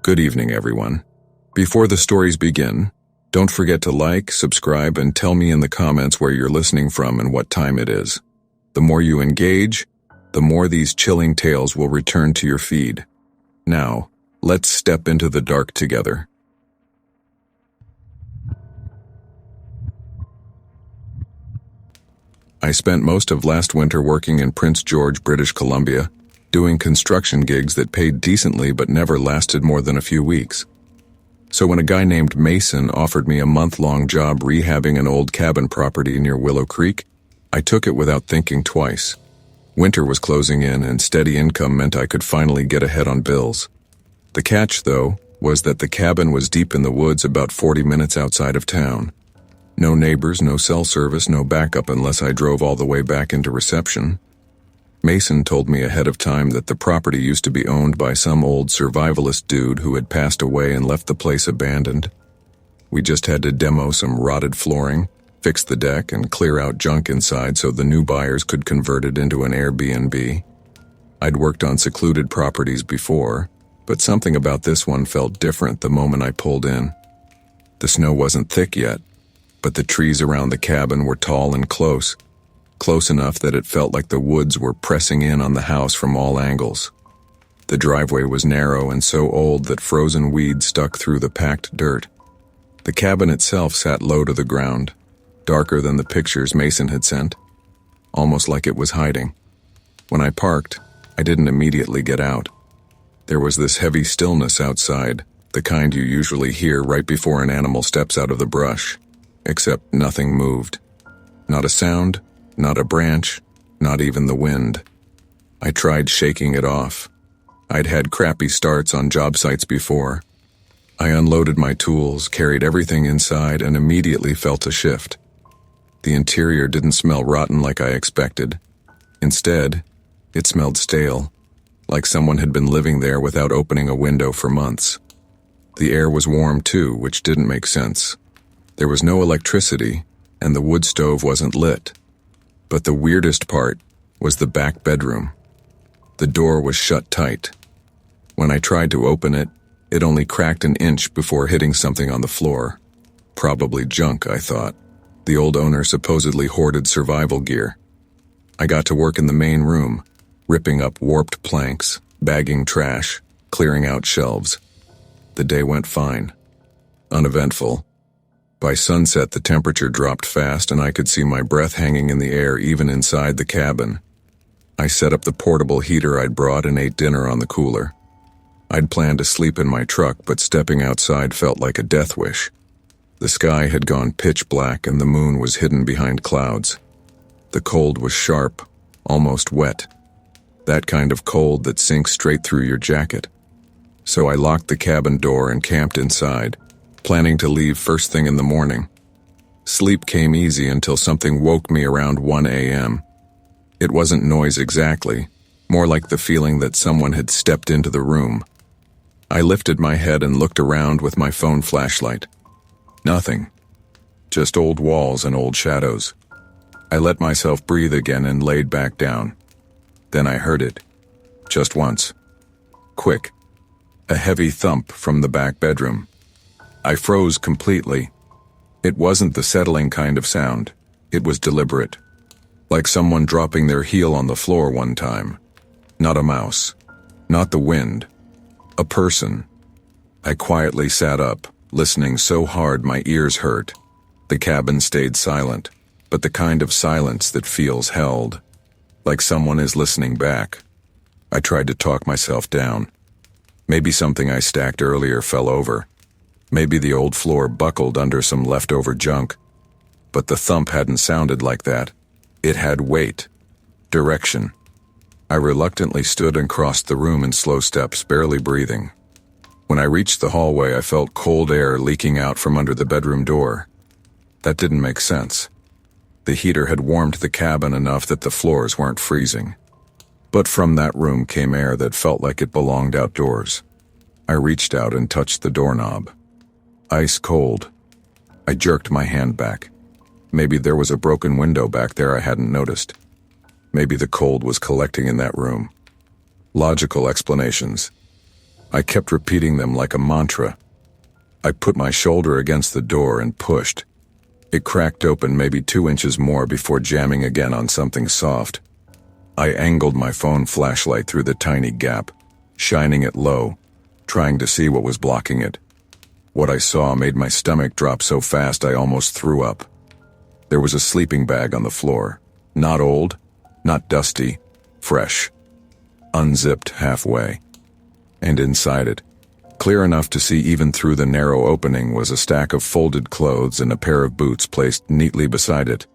Good evening, everyone. Before the stories begin, don't forget to like, subscribe, and tell me in the comments where you're listening from and what time it is. The more you engage, the more these chilling tales will return to your feed. Now, let's step into the dark together. I spent most of last winter working in Prince George, British Columbia, doing construction gigs that paid decently but never lasted more than a few weeks. So when a guy named Mason offered me a month-long job rehabbing an old cabin property near Willow Creek, I took it without thinking twice. Winter was closing in and steady income meant I could finally get ahead on bills. The catch, though, was that the cabin was deep in the woods about 40 minutes outside of town. No neighbors, no cell service, no backup unless I drove all the way back into reception. Mason told me ahead of time that the property used to be owned by some old survivalist dude who had passed away and left the place abandoned. We just had to demo some rotted flooring, fix the deck, and clear out junk inside so the new buyers could convert it into an Airbnb. I'd worked on secluded properties before, but something about this one felt different the moment I pulled in. The snow wasn't thick yet, but the trees around the cabin were tall and close enough that it felt like the woods were pressing in on the house from all angles. The driveway was narrow and so old that frozen weeds stuck through the packed dirt. The cabin itself sat low to the ground, darker than the pictures Mason had sent, almost like it was hiding. When I parked, I didn't immediately get out. There was this heavy stillness outside, the kind you usually hear right before an animal steps out of the brush. Except nothing moved. Not a sound, not a branch, not even the wind. I tried shaking it off. I'd had crappy starts on job sites before. I unloaded my tools, carried everything inside, and immediately felt a shift. The interior didn't smell rotten like I expected. Instead, it smelled stale, like someone had been living there without opening a window for months. The air was warm too, which didn't make sense. There was no electricity, and the wood stove wasn't lit. But the weirdest part was the back bedroom. The door was shut tight. When I tried to open it, it only cracked an inch before hitting something on the floor. Probably junk, I thought. The old owner supposedly hoarded survival gear. I got to work in the main room, ripping up warped planks, bagging trash, clearing out shelves. The day went fine. Uneventful. By sunset, the temperature dropped fast and I could see my breath hanging in the air even inside the cabin. I set up the portable heater I'd brought and ate dinner on the cooler. I'd planned to sleep in my truck, but stepping outside felt like a death wish. The sky had gone pitch black and the moon was hidden behind clouds. The cold was sharp, almost wet. That kind of cold that sinks straight through your jacket. So I locked the cabin door and camped inside, planning to leave first thing in the morning. Sleep came easy until something woke me around 1 a.m. It wasn't noise exactly, more like the feeling that someone had stepped into the room. I lifted my head and looked around with my phone flashlight. Nothing. Just old walls and old shadows. I let myself breathe again and laid back down. Then I heard it. Just once. Quick. A heavy thump from the back bedroom. I froze completely. It wasn't the settling kind of sound. It was deliberate. Like someone dropping their heel on the floor one time. Not a mouse. Not the wind. A person. I quietly sat up, listening so hard my ears hurt. The cabin stayed silent, but the kind of silence that feels held. Like someone is listening back. I tried to talk myself down. Maybe something I stacked earlier fell over. Maybe the old floor buckled under some leftover junk. But the thump hadn't sounded like that. It had weight. Direction. I reluctantly stood and crossed the room in slow steps, barely breathing. When I reached the hallway, I felt cold air leaking out from under the bedroom door. That didn't make sense. The heater had warmed the cabin enough that the floors weren't freezing. But from that room came air that felt like it belonged outdoors. I reached out and touched the doorknob. Ice cold. I jerked my hand back. Maybe there was a broken window back there I hadn't noticed. Maybe the cold was collecting in that room. Logical explanations. I kept repeating them like a mantra. I put my shoulder against the door and pushed. It cracked open maybe 2 inches more before jamming again on something soft. I angled my phone flashlight through the tiny gap, shining it low, trying to see what was blocking it. What I saw made my stomach drop so fast I almost threw up. There was a sleeping bag on the floor. Not old, not dusty, fresh. Unzipped halfway. And inside it, clear enough to see even through the narrow opening, was a stack of folded clothes and a pair of boots placed neatly beside it.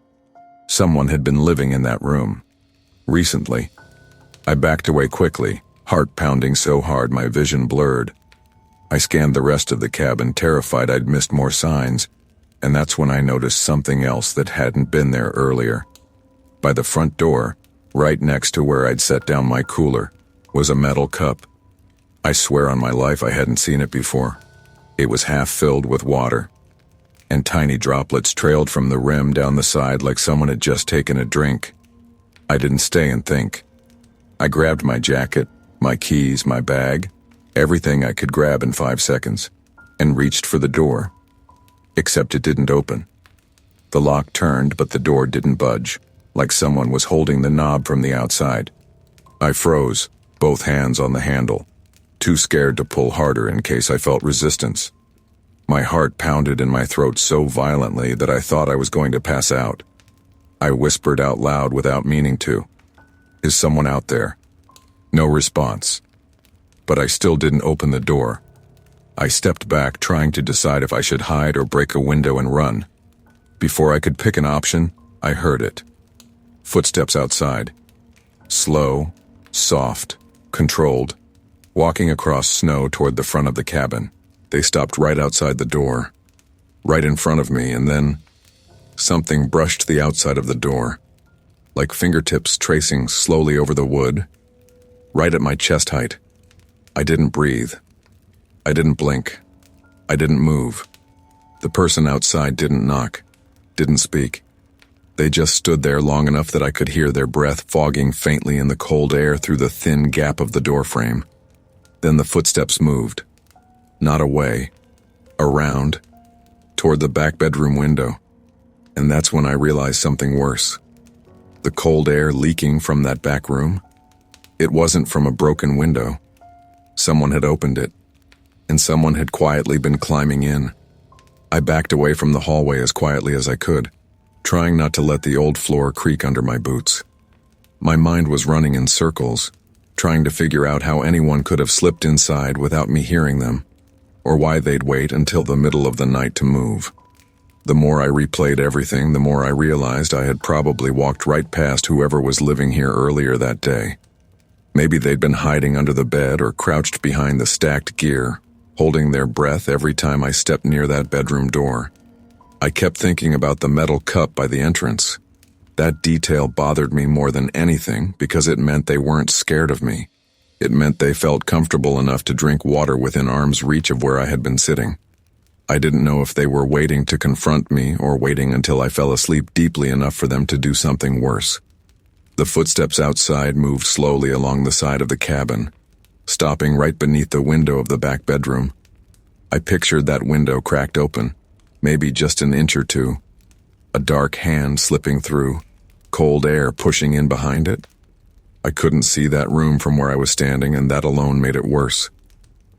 Someone had been living in that room. Recently. I backed away quickly, heart pounding so hard my vision blurred. I scanned the rest of the cabin, terrified I'd missed more signs, and that's when I noticed something else that hadn't been there earlier. By the front door, right next to where I'd set down my cooler, was a metal cup. I swear on my life I hadn't seen it before. It was half filled with water, and tiny droplets trailed from the rim down the side like someone had just taken a drink. I didn't stay and think. I grabbed my jacket, my keys, my bag, everything I could grab in 5 seconds, and reached for the door. Except it didn't open. The lock turned, but the door didn't budge, like someone was holding the knob from the outside. I froze, both hands on the handle, too scared to pull harder in case I felt resistance. My heart pounded in my throat so violently that I thought I was going to pass out. I whispered out loud without meaning to, "Is someone out there?" No response. But I still didn't open the door. I stepped back, trying to decide if I should hide or break a window and run. Before I could pick an option, I heard it. Footsteps outside. Slow, soft, controlled, walking across snow toward the front of the cabin. They stopped right outside the door, right in front of me, and then something brushed the outside of the door, like fingertips tracing slowly over the wood, right at my chest height. I didn't breathe. I didn't blink. I didn't move. The person outside didn't knock, didn't speak. They just stood there long enough that I could hear their breath fogging faintly in the cold air through the thin gap of the doorframe. Then the footsteps moved. Not away. Around. Toward the back bedroom window. And that's when I realized something worse. The cold air leaking from that back room. It wasn't from a broken window. Someone had opened it, and someone had quietly been climbing in. I backed away from the hallway as quietly as I could, trying not to let the old floor creak under my boots. My mind was running in circles, trying to figure out how anyone could have slipped inside without me hearing them, or why they'd wait until the middle of the night to move. The more I replayed everything, the more I realized I had probably walked right past whoever was living here earlier that day. Maybe they'd been hiding under the bed or crouched behind the stacked gear, holding their breath every time I stepped near that bedroom door. I kept thinking about the metal cup by the entrance. That detail bothered me more than anything because it meant they weren't scared of me. It meant they felt comfortable enough to drink water within arm's reach of where I had been sitting. I didn't know if they were waiting to confront me or waiting until I fell asleep deeply enough for them to do something worse. The footsteps outside moved slowly along the side of the cabin, stopping right beneath the window of the back bedroom. I pictured that window cracked open, maybe just an inch or two. A dark hand slipping through, cold air pushing in behind it. I couldn't see that room from where I was standing, and that alone made it worse.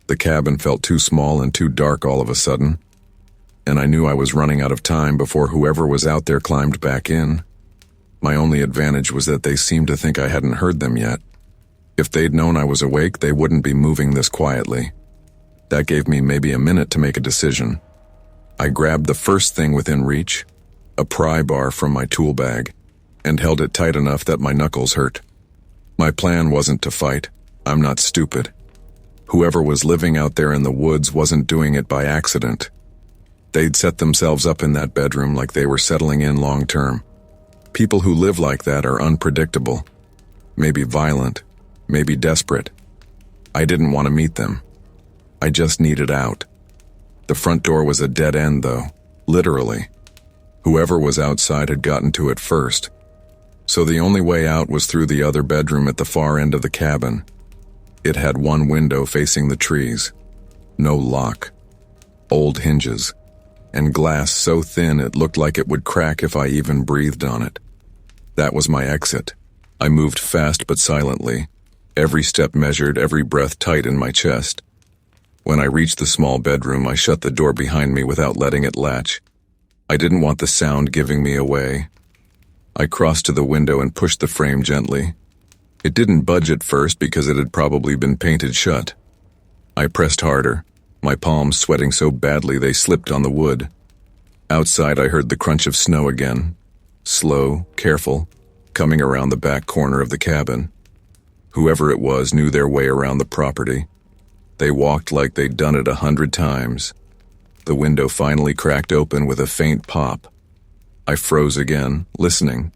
The cabin felt too small and too dark all of a sudden, and I knew I was running out of time before whoever was out there climbed back in. My only advantage was that they seemed to think I hadn't heard them yet. If they'd known I was awake, they wouldn't be moving this quietly. That gave me maybe a minute to make a decision. I grabbed the first thing within reach, a pry bar from my tool bag, and held it tight enough that my knuckles hurt. My plan wasn't to fight. I'm not stupid. Whoever was living out there in the woods wasn't doing it by accident. They'd set themselves up in that bedroom like they were settling in long term. People who live like that are unpredictable. Maybe violent, maybe desperate. I didn't want to meet them. I just needed out. The front door was a dead end, though, literally. Whoever was outside had gotten to it first. So the only way out was through the other bedroom at the far end of the cabin. It had one window facing the trees. No lock. Old hinges. And glass so thin it looked like it would crack if I even breathed on it. That was my exit. I moved fast but silently. Every step measured, every breath tight in my chest. When I reached the small bedroom, I shut the door behind me without letting it latch. I didn't want the sound giving me away. I crossed to the window and pushed the frame gently. It didn't budge at first because it had probably been painted shut. I pressed harder, my palms sweating so badly they slipped on the wood. Outside, I heard the crunch of snow again. Slow, careful, coming around the back corner of the cabin. Whoever it was knew their way around the property. They walked like they'd done it 100 times. The window finally cracked open with a faint pop. I froze again, listening.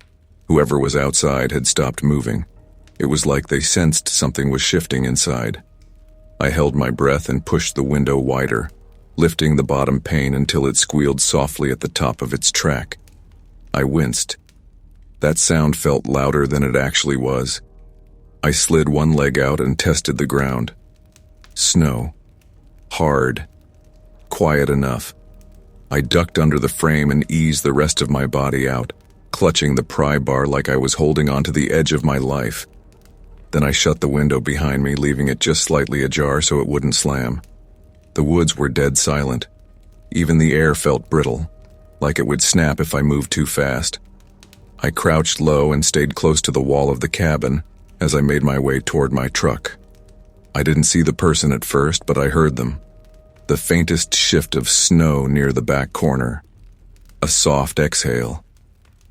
Whoever was outside had stopped moving. It was like they sensed something was shifting inside. I held my breath and pushed the window wider, lifting the bottom pane until it squealed softly at the top of its track. I winced. That sound felt louder than it actually was. I slid one leg out and tested the ground. Snow. Hard. Quiet enough. I ducked under the frame and eased the rest of my body out, clutching the pry bar like I was holding onto the edge of my life. Then I shut the window behind me, leaving it just slightly ajar so it wouldn't slam. The woods were dead silent. Even the air felt brittle, like it would snap if I moved too fast. I crouched low and stayed close to the wall of the cabin as I made my way toward my truck. I didn't see the person at first, but I heard them. The faintest shift of snow near the back corner. A soft exhale.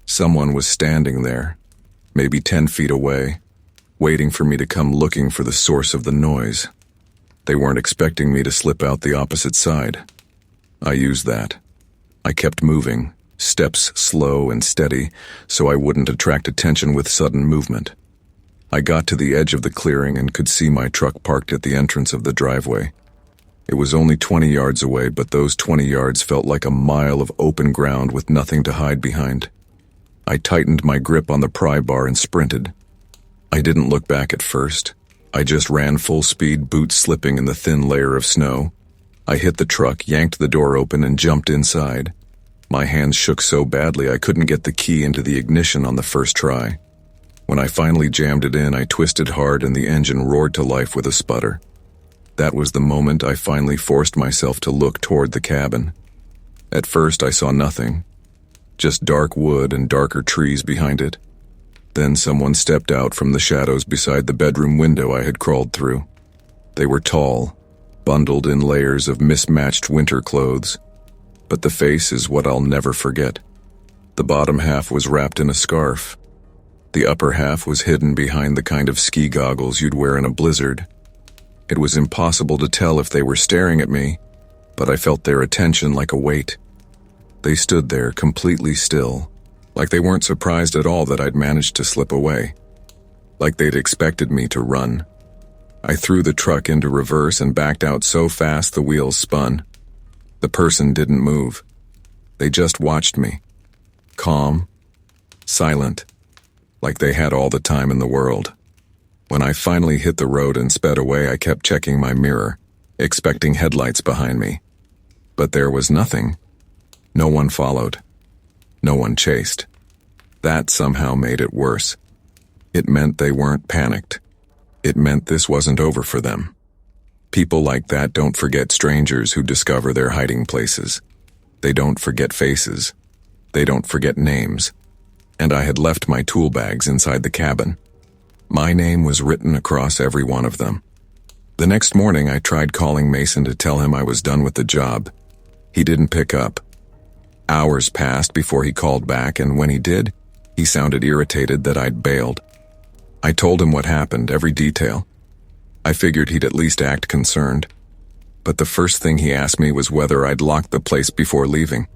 Someone was standing there, maybe 10 feet away, waiting for me to come looking for the source of the noise. They weren't expecting me to slip out the opposite side. I used that. I kept moving, steps slow and steady, so I wouldn't attract attention with sudden movement. I got to the edge of the clearing and could see my truck parked at the entrance of the driveway. It was only 20 yards away, but those 20 yards felt like a mile of open ground with nothing to hide behind. I tightened my grip on the pry bar and sprinted. I didn't look back at first. I just ran full speed, boots slipping in the thin layer of snow. I hit the truck, yanked the door open, and jumped inside. My hands shook so badly I couldn't get the key into the ignition on the first try. When I finally jammed it in, I twisted hard and the engine roared to life with a sputter. That was the moment I finally forced myself to look toward the cabin. At first, I saw nothing. Just dark wood and darker trees behind it. Then someone stepped out from the shadows beside the bedroom window I had crawled through. They were tall, bundled in layers of mismatched winter clothes. But the face is what I'll never forget. The bottom half was wrapped in a scarf. The upper half was hidden behind the kind of ski goggles you'd wear in a blizzard. It was impossible to tell if they were staring at me, but I felt their attention like a weight. They stood there completely still, like they weren't surprised at all that I'd managed to slip away, like they'd expected me to run. I threw the truck into reverse and backed out so fast the wheels spun. The person didn't move. They just watched me, calm, silent, like they had all the time in the world. When I finally hit the road and sped away, I kept checking my mirror, expecting headlights behind me. But there was nothing. No one followed. No one chased. That somehow made it worse. It meant they weren't panicked. It meant this wasn't over for them. People like that don't forget strangers who discover their hiding places. They don't forget faces. They don't forget names. And I had left my tool bags inside the cabin. My name was written across every one of them. The next morning, I tried calling Mason to tell him I was done with the job. He didn't pick up. Hours passed before he called back, and when he did, he sounded irritated that I'd bailed. I told him what happened, every detail. I figured he'd at least act concerned. But the first thing he asked me was whether I'd locked the place before leaving.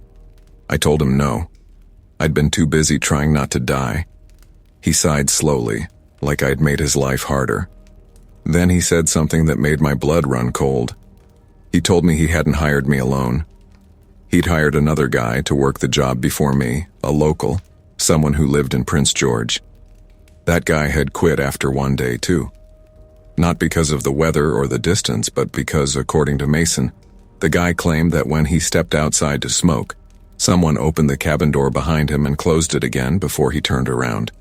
I told him no. I'd been too busy trying not to die. He sighed slowly, like I'd made his life harder. Then he said something that made my blood run cold. He told me he hadn't hired me alone. He'd hired another guy to work the job before me, a local, someone who lived in Prince George. That guy had quit after one day, too. Not because of the weather or the distance, but because, according to Mason, the guy claimed that when he stepped outside to smoke, someone opened the cabin door behind him and closed it again before he turned around.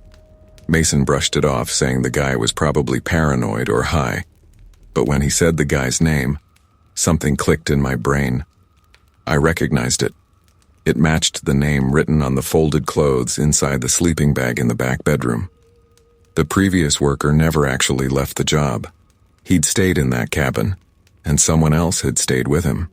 Mason brushed it off, saying the guy was probably paranoid or high. But when he said the guy's name, something clicked in my brain. I recognized it. It matched the name written on the folded clothes inside the sleeping bag in the back bedroom. The previous worker never actually left the job. He'd stayed in that cabin, and someone else had stayed with him.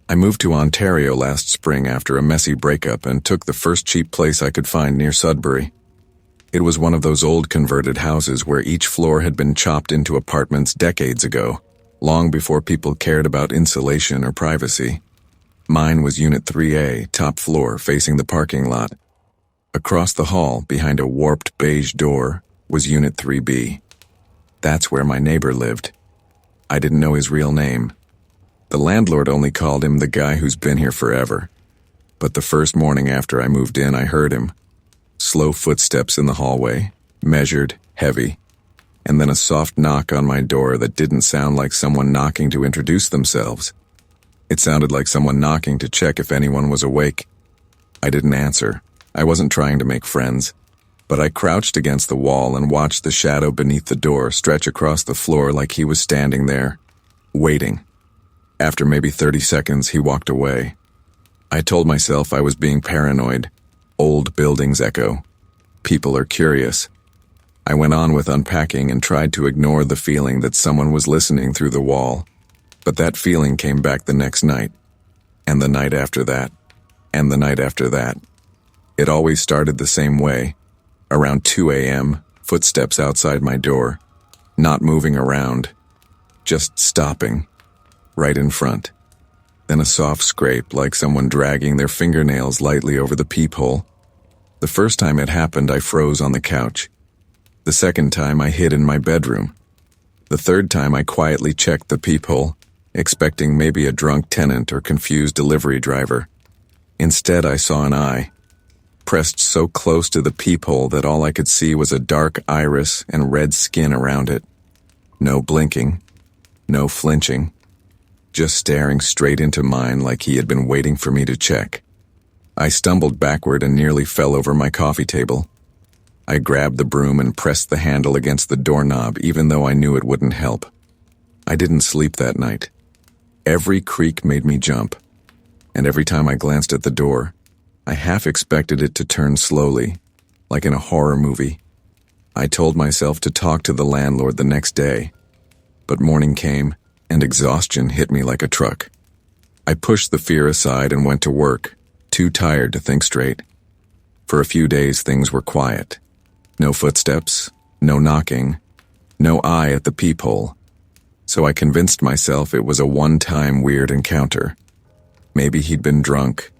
I moved to Ontario last spring after a messy breakup and took the first cheap place I could find near Sudbury. It was one of those old converted houses where each floor had been chopped into apartments decades ago, long before people cared about insulation or privacy. Mine was Unit 3A, top floor, facing the parking lot. Across the hall, behind a warped beige door, was Unit 3B. That's where my neighbor lived. I didn't know his real name. The landlord only called him the guy who's been here forever. But the first morning after I moved in, I heard him. Slow footsteps in the hallway, measured, heavy, and then a soft knock on my door that didn't sound like someone knocking to introduce themselves. It sounded like someone knocking to check if anyone was awake. I didn't answer. I wasn't trying to make friends, but I crouched against the wall and watched the shadow beneath the door stretch across the floor like he was standing there, waiting. After maybe 30 seconds, he walked away. I told myself I was being paranoid. Old buildings echo. People are curious. I went on with unpacking and tried to ignore the feeling that someone was listening through the wall. But that feeling came back the next night, and the night after that, and the night after that. It always started the same way. Around 2 a.m., footsteps outside my door, not moving around, just stopping, right in front. Then a soft scrape like someone dragging their fingernails lightly over the peephole. The first time it happened, I froze on the couch. The second time, I hid in my bedroom. The third time, I quietly checked the peephole, expecting maybe a drunk tenant or confused delivery driver. Instead, I saw an eye, pressed so close to the peephole that all I could see was a dark iris and red skin around it. No blinking, no flinching, just staring straight into mine like he had been waiting for me to check. I stumbled backward and nearly fell over my coffee table. I grabbed the broom and pressed the handle against the doorknob, even though I knew it wouldn't help. I didn't sleep that night. Every creak made me jump, and every time I glanced at the door, I half expected it to turn slowly, like in a horror movie. I told myself to talk to the landlord the next day, but morning came, and exhaustion hit me like a truck. I pushed the fear aside and went to work, too tired to think straight. For a few days, things were quiet. No footsteps, no knocking, no eye at the peephole. So I convinced myself it was a one-time weird encounter. Maybe he'd been drunk.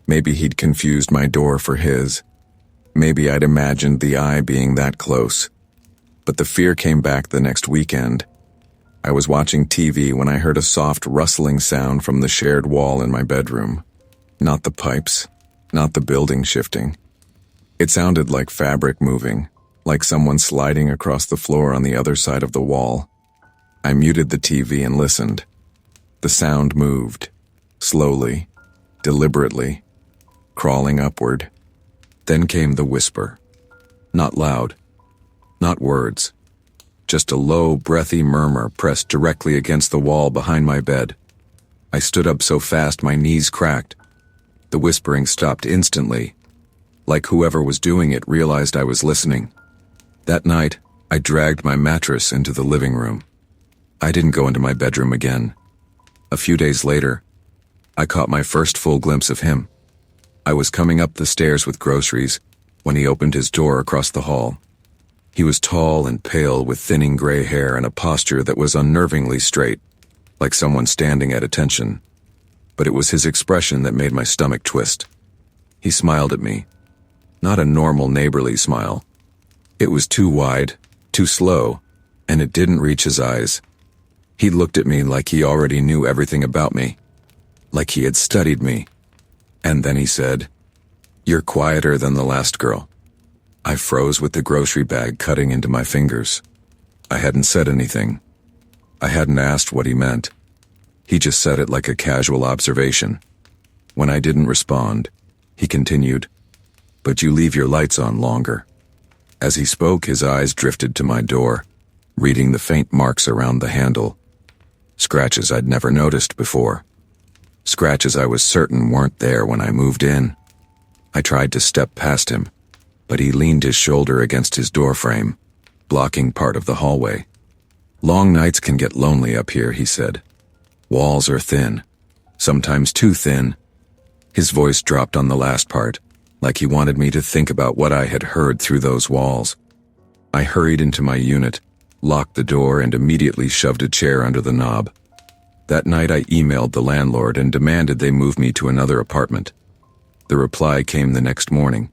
Maybe he'd confused my door for his. Maybe I'd imagined the eye being that close. But the fear came back the next weekend. I was watching TV when I heard a soft rustling sound from the shared wall in my bedroom. Not the pipes, not the building shifting. It sounded like fabric moving, like someone sliding across the floor on the other side of the wall. I muted the TV and listened. The sound moved, slowly, deliberately, crawling upward. Then came the whisper. Not loud, not words, just a low, breathy murmur pressed directly against the wall behind my bed. I stood up so fast my knees cracked. The whispering stopped instantly, like whoever was doing it realized I was listening. That night, I dragged my mattress into the living room. I didn't go into my bedroom again. A few days later, I caught my first full glimpse of him. I was coming up the stairs with groceries when he opened his door across the hall. He was tall and pale with thinning gray hair and a posture that was unnervingly straight, like someone standing at attention. But it was his expression that made my stomach twist. He smiled at me. Not a normal neighborly smile. It was too wide, too slow, and it didn't reach his eyes. He looked at me like he already knew everything about me, like he had studied me. And then he said, You're quieter than the last girl." I froze with the grocery bag cutting into my fingers. I hadn't said anything. I hadn't asked what he meant. He just said it like a casual observation. When I didn't respond, he continued, "But you leave your lights on longer." As he spoke, his eyes drifted to my door, reading the faint marks around the handle. Scratches I'd never noticed before. Scratches I was certain weren't there when I moved in. I tried to step past him, but he leaned his shoulder against his doorframe, blocking part of the hallway. "Long nights can get lonely up here," he said. "Walls are thin, sometimes too thin." His voice dropped on the last part, like he wanted me to think about what I had heard through those walls. I hurried into my unit, locked the door, and immediately shoved a chair under the knob. That night I emailed the landlord and demanded they move me to another apartment. The reply came the next morning.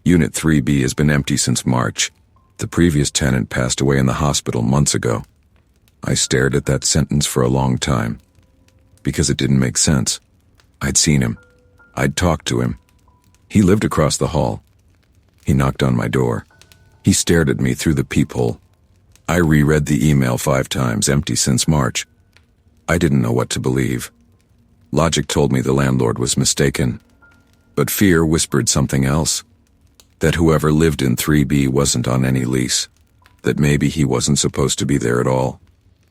"Unit 3B has been empty since March. The previous tenant passed away in the hospital months ago." I stared at that sentence for a long time, because it didn't make sense. I'd seen him. I'd talked to him. He lived across the hall. He knocked on my door. He stared at me through the peephole. I reread the email 5 times, "Empty since March." I didn't know what to believe. Logic told me the landlord was mistaken, but fear whispered something else. That whoever lived in 3B wasn't on any lease. That maybe he wasn't supposed to be there at all.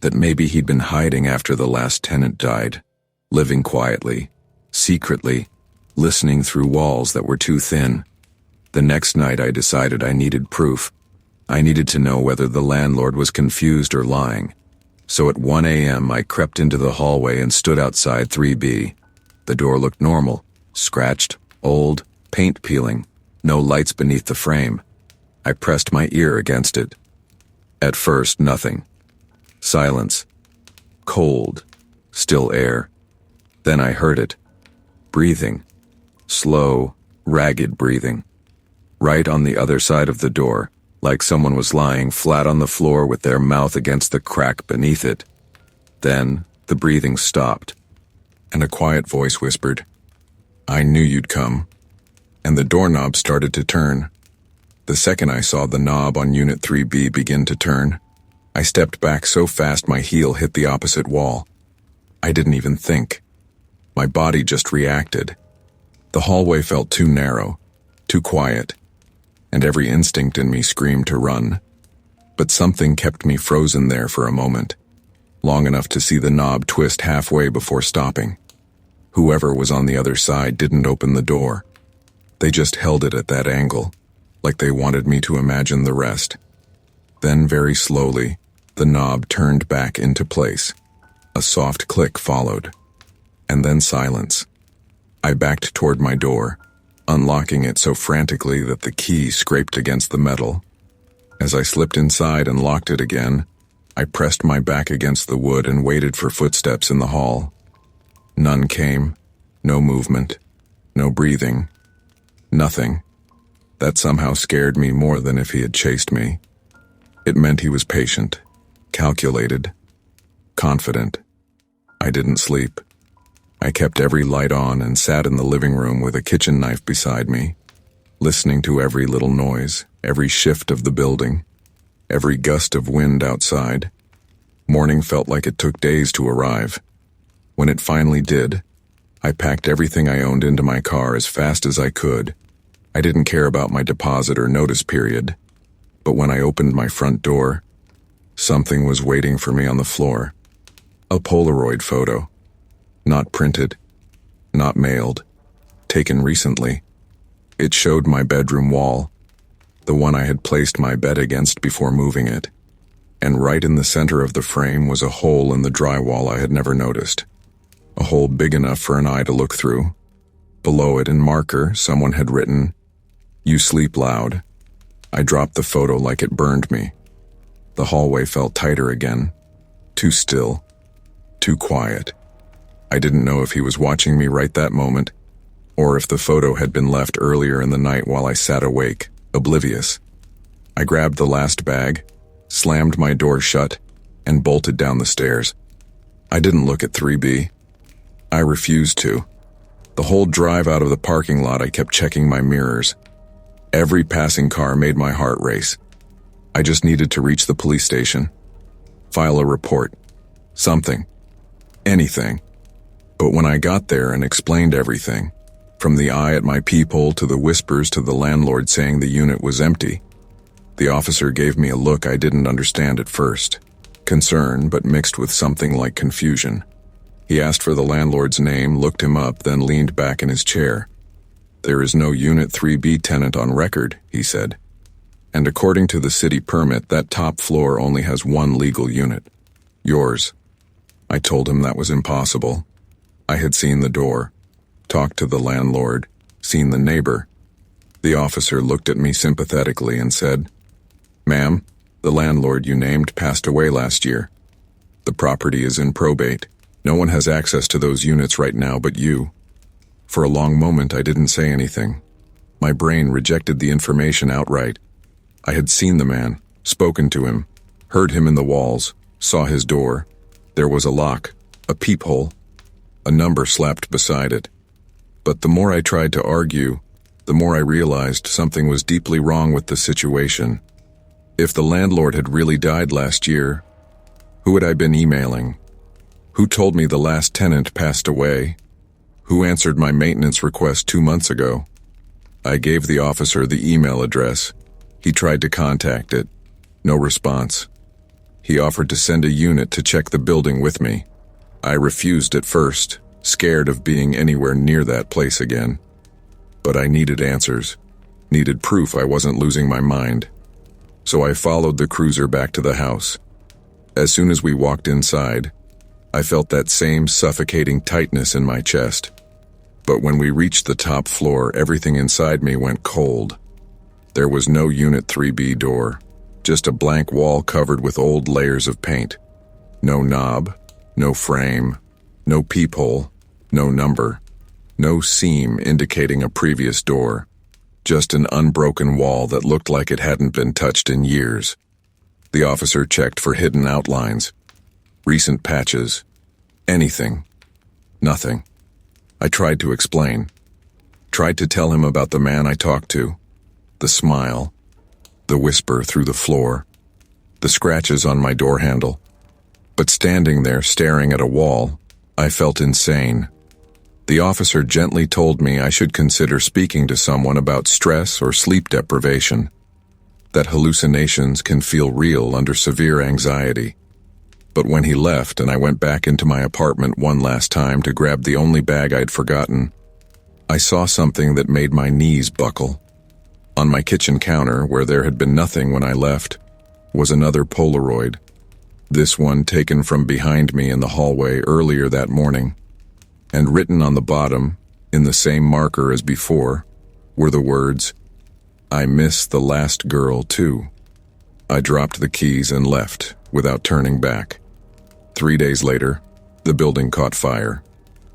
That maybe he'd been hiding after the last tenant died, living quietly, secretly, listening through walls that were too thin. The next night I decided I needed proof. I needed to know whether the landlord was confused or lying. So at 1 a.m. I crept into the hallway and stood outside 3B. The door looked normal, scratched, old, paint peeling, no lights beneath the frame. I pressed my ear against it. At first, nothing. Silence. Cold. Still air. Then I heard it. Breathing. Slow, ragged breathing. Right on the other side of the door, like someone was lying flat on the floor with their mouth against the crack beneath it. Then the breathing stopped, and a quiet voice whispered, "I knew you'd come." And the doorknob started to turn. The second I saw the knob on Unit 3B begin to turn, I stepped back so fast my heel hit the opposite wall. I didn't even think. My body just reacted. The hallway felt too narrow, too quiet, and every instinct in me screamed to run. But something kept me frozen there for a moment, long enough to see the knob twist halfway before stopping. Whoever was on the other side didn't open the door. They just held it at that angle, like they wanted me to imagine the rest. Then very slowly, the knob turned back into place. A soft click followed, and then silence. I backed toward my door, unlocking it so frantically that the key scraped against the metal. As I slipped inside and locked it again, I pressed my back against the wood and waited for footsteps in the hall. None came. No movement. No breathing. Nothing. That somehow scared me more than if he had chased me. It meant he was patient, calculated, confident. I didn't sleep. I kept every light on and sat in the living room with a kitchen knife beside me, listening to every little noise, every shift of the building, every gust of wind outside. Morning felt like it took days to arrive. When it finally did, I packed everything I owned into my car as fast as I could. I didn't care about my deposit or notice period, but when I opened my front door, something was waiting for me on the floor. A Polaroid photo. Not printed, not mailed, taken recently. It showed my bedroom wall, the one I had placed my bed against before moving it, and right in the center of the frame was a hole in the drywall I had never noticed. A hole big enough for an eye to look through. Below it in marker, someone had written, "You sleep loud." I dropped the photo like it burned me. The hallway felt tighter again, too still, too quiet. I didn't know if he was watching me right that moment, or if the photo had been left earlier in the night while I sat awake, oblivious. I grabbed the last bag, slammed my door shut, and bolted down the stairs. I didn't look at 3B. I refused to. The whole drive out of the parking lot, I kept checking my mirrors. Every passing car made my heart race. I just needed to reach the police station. File a report. Something. Anything. But when I got there and explained everything, from the eye at my peephole to the whispers to the landlord saying the unit was empty, the officer gave me a look I didn't understand at first. Concern, but mixed with something like confusion. He asked for the landlord's name, looked him up, then leaned back in his chair. "There is no Unit 3B tenant on record," he said. "And according to the city permit, that top floor only has one legal unit. Yours." I told him that was impossible. I had seen the door, talked to the landlord, seen the neighbor. The officer looked at me sympathetically and said, "Ma'am, the landlord you named passed away last year. The property is in probate. No one has access to those units right now but you." For a long moment I didn't say anything. My brain rejected the information outright. I had seen the man, spoken to him, heard him in the walls, saw his door. There was a lock, a peephole, a number slapped beside it. But the more I tried to argue, the more I realized something was deeply wrong with the situation. If the landlord had really died last year, who had I been emailing? Who told me the last tenant passed away? Who answered my maintenance request 2 months ago? I gave the officer the email address. He tried to contact it. No response. He offered to send a unit to check the building with me. I refused at first, scared of being anywhere near that place again. But I needed answers, needed proof I wasn't losing my mind. So I followed the cruiser back to the house. As soon as we walked inside, I felt that same suffocating tightness in my chest. But when we reached the top floor, everything inside me went cold. There was no Unit 3B door, just a blank wall covered with old layers of paint. No knob, no frame, no peephole, no number, no seam indicating a previous door. Just an unbroken wall that looked like it hadn't been touched in years. The officer checked for hidden outlines, recent patches, anything. Nothing. I tried to explain. Tried to tell him about the man I talked to. The smile. The whisper through the floor. The scratches on my door handle. But standing there staring at a wall, I felt insane. The officer gently told me I should consider speaking to someone about stress or sleep deprivation. That hallucinations can feel real under severe anxiety. But when he left and I went back into my apartment one last time to grab the only bag I'd forgotten, I saw something that made my knees buckle. On my kitchen counter, where there had been nothing when I left, was another Polaroid. This one taken from behind me in the hallway earlier that morning. And written on the bottom, in the same marker as before, were the words, "I miss the last girl too." I dropped the keys and left, without turning back. 3 days later, the building caught fire.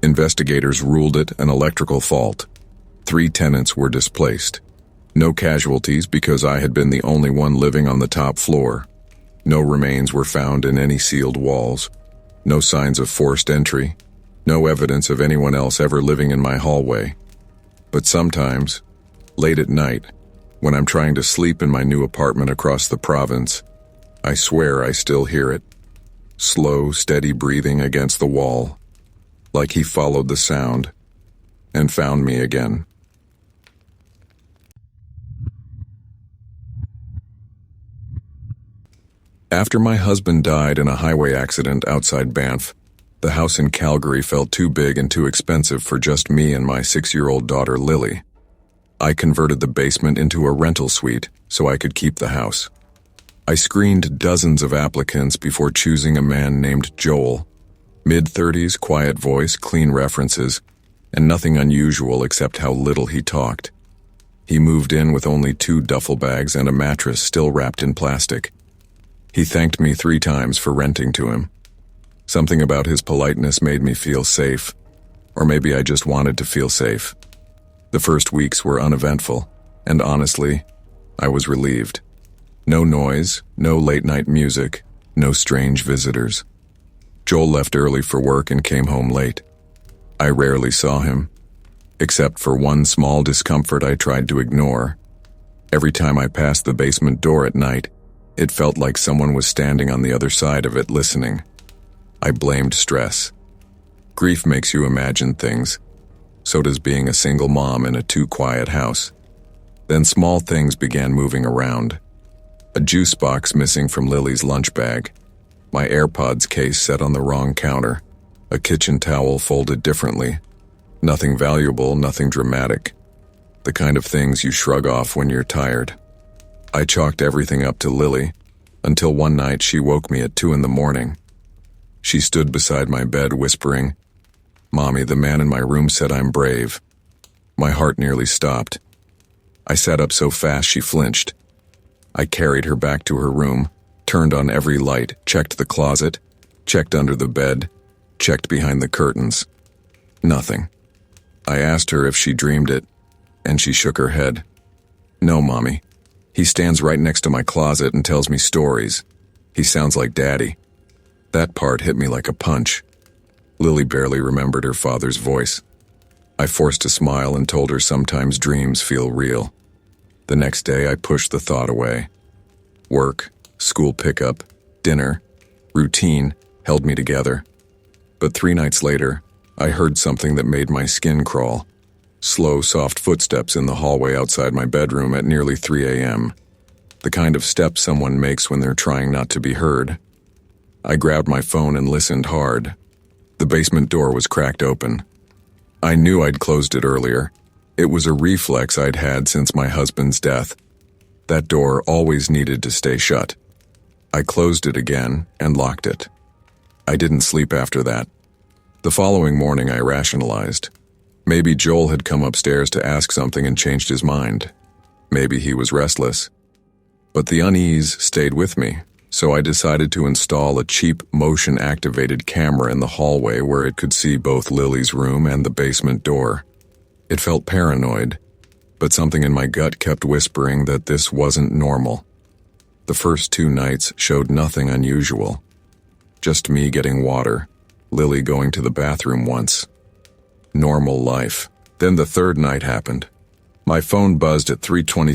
Investigators ruled it an electrical fault. 3 tenants were displaced. No casualties because I had been the only one living on the top floor. No remains were found in any sealed walls. No signs of forced entry. No evidence of anyone else ever living in my hallway. But sometimes, late at night, when I'm trying to sleep in my new apartment across the province, I swear I still hear it. Slow, steady breathing against the wall, like he followed the sound and found me again. After my husband died in a highway accident outside Banff, the house in Calgary felt too big and too expensive for just me and my 6-year-old daughter Lily. I converted the basement into a rental suite so I could keep the house. I screened dozens of applicants before choosing a man named Joel. Mid-30s, quiet voice, clean references, and nothing unusual except how little he talked. He moved in with only 2 duffel bags and a mattress still wrapped in plastic. He thanked me 3 times for renting to him. Something about his politeness made me feel safe, or maybe I just wanted to feel safe. The first weeks were uneventful, and honestly, I was relieved. No noise, no late-night music, no strange visitors. Joel left early for work and came home late. I rarely saw him. except for one small discomfort I tried to ignore. Every time I passed the basement door at night, it felt like someone was standing on the other side of it listening. I blamed stress. Grief makes you imagine things. So does being a single mom in a too-quiet house. Then small things began moving around. A juice box missing from Lily's lunch bag. My AirPods case set on the wrong counter. A kitchen towel folded differently. Nothing valuable, nothing dramatic. The kind of things you shrug off when you're tired. I chalked everything up to Lily, until one night she woke me at 2 a.m. She stood beside my bed whispering, "Mommy, the man in my room said I'm brave." My heart nearly stopped. I sat up so fast she flinched. I carried her back to her room, turned on every light, checked the closet, checked under the bed, checked behind the curtains. Nothing. I asked her if she dreamed it, and she shook her head. "No, Mommy. He stands right next to my closet and tells me stories. He sounds like Daddy." That part hit me like a punch. Lily barely remembered her father's voice. I forced a smile and told her sometimes dreams feel real. The next day I pushed the thought away. Work, school pickup, dinner, routine held me together. But 3 nights later, I heard something that made my skin crawl. Slow, soft footsteps in the hallway outside my bedroom at nearly 3 a.m. The kind of step someone makes when they're trying not to be heard. I grabbed my phone and listened hard. The basement door was cracked open. I knew I'd closed it earlier. It was a reflex I'd had since my husband's death. That door always needed to stay shut. I closed it again and locked it. I didn't sleep after that. The following morning I rationalized. Maybe Joel had come upstairs to ask something and changed his mind. Maybe he was restless. But the unease stayed with me, so I decided to install a cheap motion-activated camera in the hallway where it could see both Lily's room and the basement door. It felt paranoid, but something in my gut kept whispering that this wasn't normal. The first 2 nights showed nothing unusual. Just me getting water, Lily going to the bathroom once. Normal life. Then the 3rd night happened. My phone buzzed at 3:20